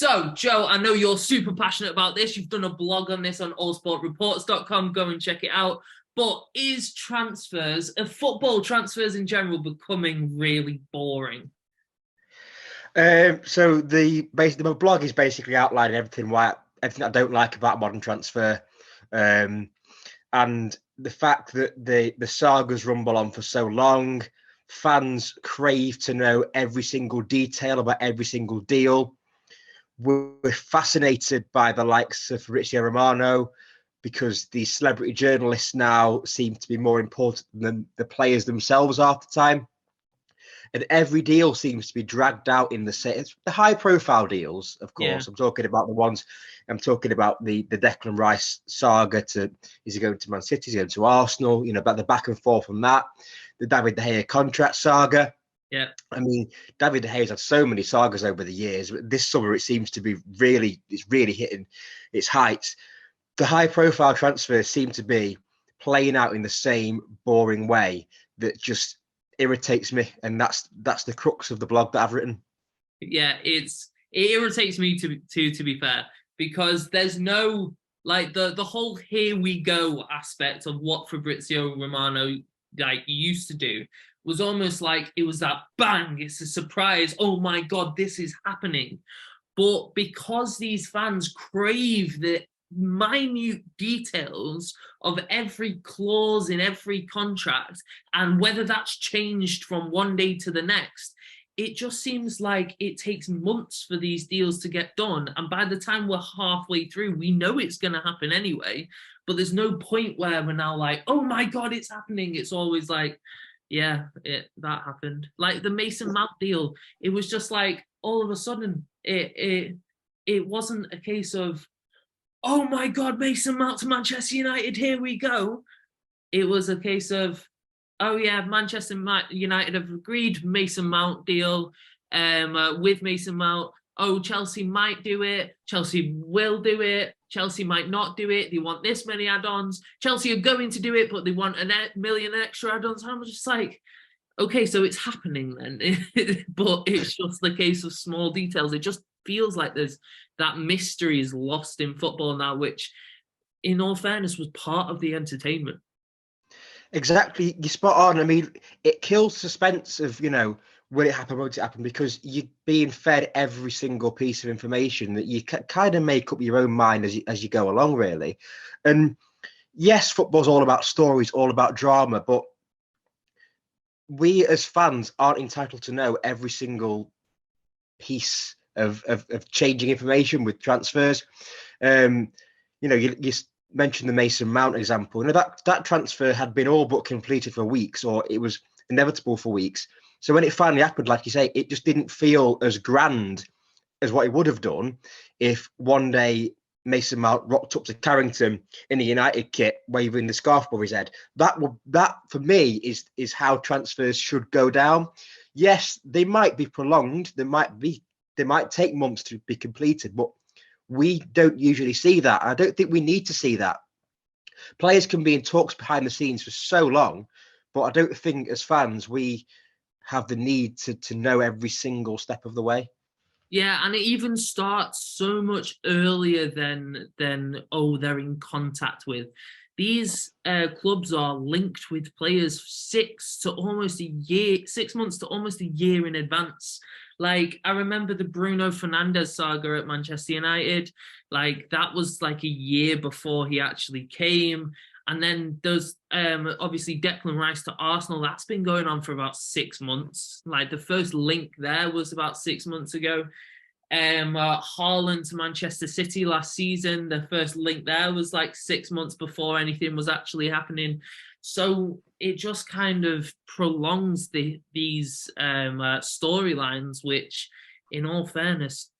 So, Joe, I know you're super passionate about this. You've done a blog on this on allsportreports.com. Go and check it out. But is football transfers in general, becoming really boring? So the blog is basically outlining everything I don't like about modern transfer, um, and the fact that the sagas rumble on for so long. Fans crave to know every single detail about every single deal. We're fascinated by the likes of Fabrizio Romano because the celebrity journalists now seem to be more important than the players themselves half the time. And every deal seems to be dragged out in the same. The high profile deals, of Yeah. course. I'm talking about I'm talking about the Declan Rice saga to, is he going to Man City, is he going to Arsenal, about the back and forth on that. The David De Gea contract saga. Yeah. I mean, David De Gea's had so many sagas over the years. This summer, it seems to be it's really hitting its heights. The high profile transfers seem to be playing out in the same boring way that just irritates me, and that's the crux of the blog that I've written. Yeah, it irritates me to be fair, because there's no, like, the whole here we go aspect of what Fabrizio Romano like used to do was almost like it was that bang, it's a surprise, oh my god, this is happening. But because these fans crave the minute details of every clause in every contract and whether that's changed from one day to the next, it just seems like it takes months for these deals to get done. And by the time we're halfway through, we know it's going to happen anyway. But there's no point where we're now like, oh my God, it's happening. It's always like, yeah, that happened. Like the Mason Mount deal, it was just like all of a sudden it wasn't a case of, oh my God, Mason Mount to Manchester United, here we go. It was a case of, oh yeah, Manchester United have agreed Mason Mount deal with Mason Mount. Oh, Chelsea might do it. Chelsea will do it. Chelsea might not do it. They want this many add-ons. Chelsea are going to do it, but they want a million extra add-ons. I'm just like, okay, so it's happening then. But it's just the case of small details. It just feels like there's that mystery is lost in football now, which, in all fairness, was part of the entertainment. Exactly, you're spot on. I mean, it kills suspense of, will it happen, won't it happen? Because you're being fed every single piece of information that you kind of make up your own mind as you go along, really. And yes, football's all about stories, all about drama, but we as fans aren't entitled to know every single piece of changing information with transfers. You mentioned the Mason Mount example. That transfer had been all but completed for weeks, or it was inevitable for weeks. So when it finally happened, like you say, it just didn't feel as grand as what it would have done if one day Mason Mount rocked up to Carrington in the United kit, waving the scarf above his head. That for me is how transfers should go down. Yes, they might be prolonged. They might take months to be completed, but we don't usually see that. I don't think we need to see that. Players can be in talks behind the scenes for so long, but I don't think as fans we have the need to know every single step of the way. Yeah, and it even starts so much earlier than oh, they're in contact with. These clubs are linked with players 6 months to almost a year in advance. Like, I remember the Bruno Fernandes saga at Manchester United. Like, that was like a year before he actually came. And then there's obviously Declan Rice to Arsenal. That's been going on for about 6 months. Like the first link there was about 6 months ago. Haaland to Manchester City last season. The first link there was like 6 months before anything was actually happening. So it just kind of prolongs these storylines, which, in all fairness,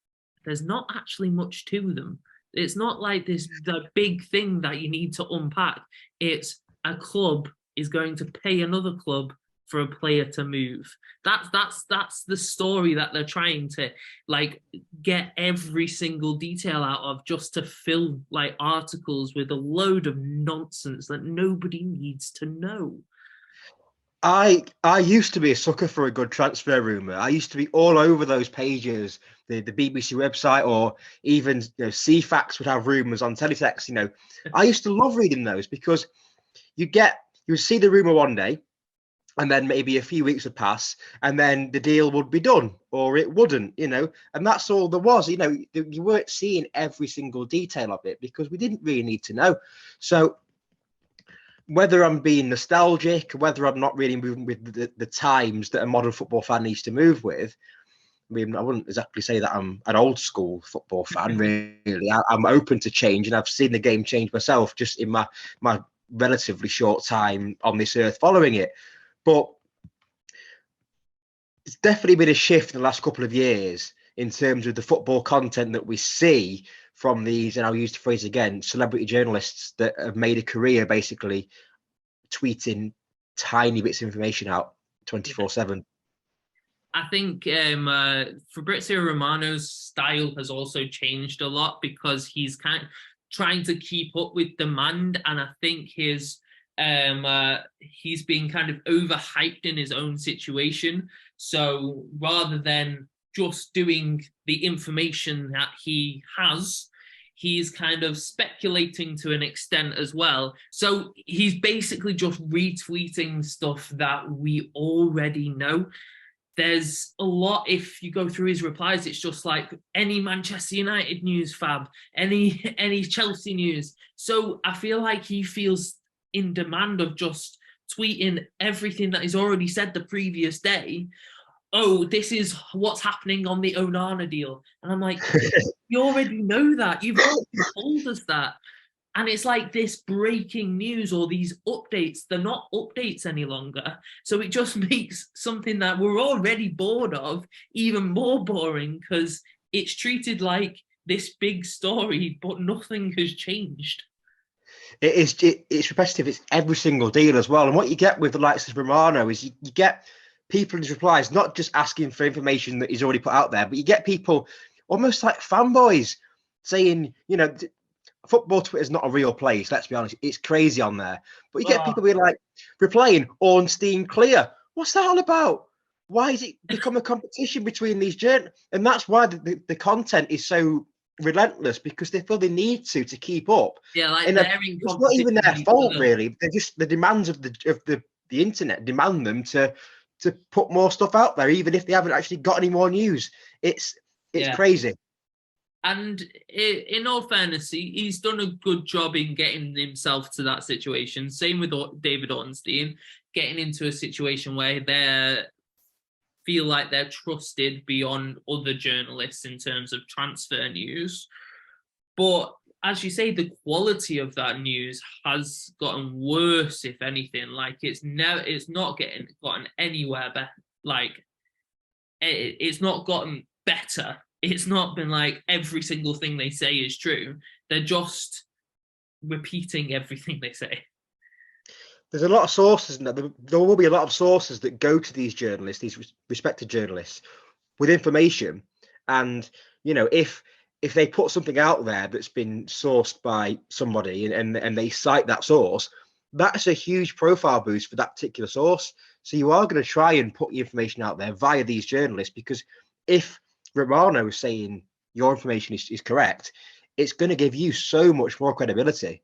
there's not actually much to them. It's not like the big thing that you need to unpack. It's a club is going to pay another club for a player to move. That's the story that they're trying to like get every single detail out of, just to fill like articles with a load of nonsense that nobody needs to know. I used to be a sucker for a good transfer rumor. I used to be all over those pages, the BBC website, or even CFAX would have rumors on teletext. I used to love reading those because you would see the rumor one day, and then maybe a few weeks would pass, and then the deal would be done, or it wouldn't. And that's all there was. You weren't seeing every single detail of it because we didn't really need to know. So whether I'm being nostalgic, whether I'm not really moving with the times that a modern football fan needs to move with, I mean, I wouldn't exactly say that I'm an old school football fan, really. I'm open to change, and I've seen the game change myself just in my relatively short time on this earth following it. But it's definitely been a shift in the last couple of years in terms of the football content that we see from these, and I'll use the phrase again, celebrity journalists that have made a career basically tweeting tiny bits of information out 24/7. I think Fabrizio Romano's style has also changed a lot because he's kind of trying to keep up with demand, and I think he's being kind of overhyped in his own situation. So rather than just doing the information that he has, he's kind of speculating to an extent as well. So he's basically just retweeting stuff that we already know. There's a lot, if you go through his replies, it's just like any Manchester United news, Fab, any Chelsea news. So I feel like he feels in demand of just tweeting everything that he's already said the previous day. Oh, this is what's happening on the Onana deal. And I'm like, you already know that. You've already told us that. And it's like this breaking news or these updates, they're not updates any longer. So it just makes something that we're already bored of even more boring because it's treated like this big story, but nothing has changed. It's repetitive. It's every single deal as well. And what you get with the likes of Romano is you get people in his replies not just asking for information that he's already put out there, but you get people almost like fanboys saying, football Twitter is not a real place. Let's be honest, it's crazy on there. But you get people being like replying, Ornstein clear. What's that all about? Why has it become a competition between these journalists? And that's why the content is so relentless, because they feel they need to keep up. Yeah, like it's not even their fault, really. They're just the demands of the internet demand them to put more stuff out there, even if they haven't actually got any more news. It's crazy. And in all fairness, he's done a good job in getting himself to that situation. Same with David Ornstein, getting into a situation where they feel like they're trusted beyond other journalists in terms of transfer news. But as you say, the quality of that news has gotten worse, if anything. Like it's not gotten anywhere better. Like it's not gotten better. It's not been like every single thing they say is true. They're just repeating everything they say. There's a lot of sources, and there will be a lot of sources that go to these journalists, these respected journalists, with information. And if they put something out there that's been sourced by somebody and they cite that source, that's a huge profile boost for that particular source. So you are going to try and put the information out there via these journalists, because if Romano is saying your information is correct, it's going to give you so much more credibility.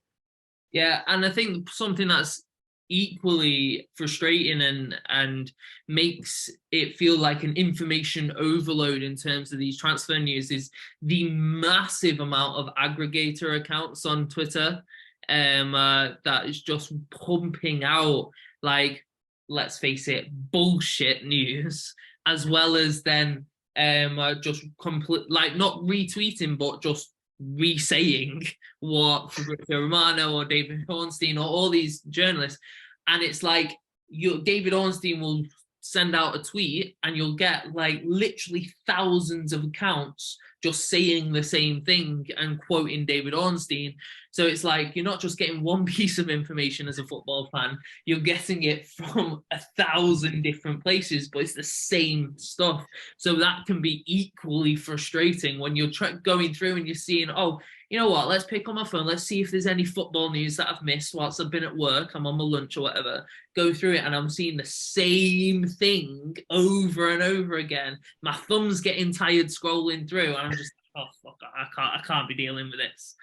Yeah, and I think something that's equally frustrating and makes it feel like an information overload in terms of these transfer news is the massive amount of aggregator accounts on Twitter that is just pumping out, like, let's face it, bullshit news, as well as then just complete, like, not retweeting but just re-saying what Fabrizio Romano or David Ornstein or all these journalists. And it's like David Ornstein will send out a tweet and you'll get like literally thousands of accounts just saying the same thing and quoting David Ornstein. So it's like you're not just getting one piece of information as a football fan, you're getting it from 1,000 different places, but it's the same stuff. So that can be equally frustrating when you're going through and you're seeing, oh, you know what, let's pick on my phone, let's see if there's any football news that I've missed whilst I've been at work, I'm on my lunch or whatever, go through it and I'm seeing the same thing over and over again. My thumb's getting tired scrolling through and I'm just like, oh fuck, I can't be dealing with this.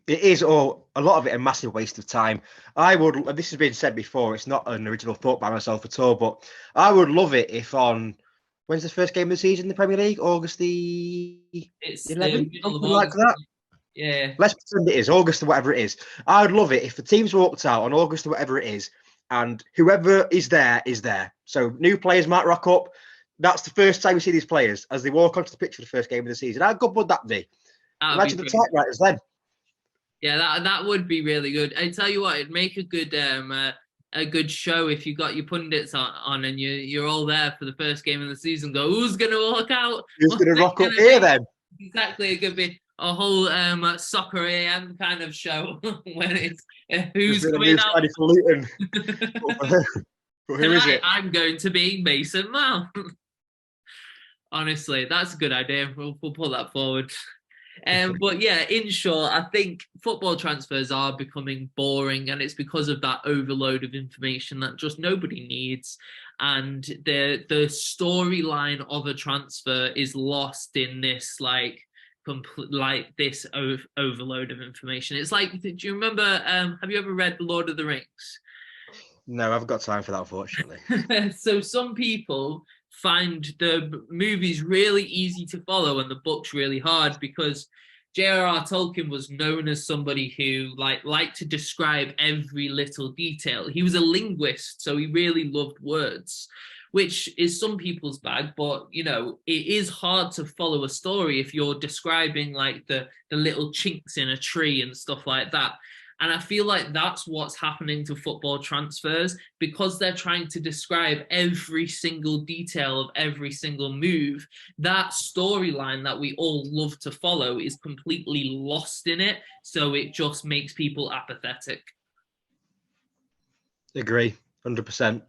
It is all a lot of it a massive waste of time. I would, and this has been said before, it's not an original thought by myself at all, but I would love it if on when's the first game of the season in the Premier League? August the It's 11th, the middle of something like August. that. Yeah. Let's pretend it is August or whatever it is. I would love it if the teams walked out on August or whatever it is, and whoever is there is there. So new players might rock up. That's the first time we see these players as they walk onto the pitch for the first game of the season. How good would that be? Imagine the typewriters then. Yeah, that would be really good. I tell you what, it'd make a good show if you got your pundits on and you're all there for the first game of the season. Go, who's gonna walk out? Who's gonna rock up here then? Exactly, it could be a whole soccer AM kind of show when it's who's coming out. For Luton. But who is it? I'm going to be Mason Mount. Honestly, that's a good idea. We'll put that forward. But yeah, in short, I think football transfers are becoming boring, and it's because of that overload of information that just nobody needs. And the storyline of a transfer is lost in this overload of information. It's like, do you remember? Have you ever read The Lord of the Rings? No, I've got time for that, unfortunately. So some people find the movies really easy to follow and the books really hard because J.R.R. Tolkien was known as somebody who liked to describe every little detail. He was a linguist, so he really loved words, which is some people's bag, but you know, it is hard to follow a story if you're describing like the little chinks in a tree and stuff like that. And I feel like that's what's happening to football transfers because they're trying to describe every single detail of every single move. That storyline that we all love to follow is completely lost in it. So it just makes people apathetic. Agree, 100%.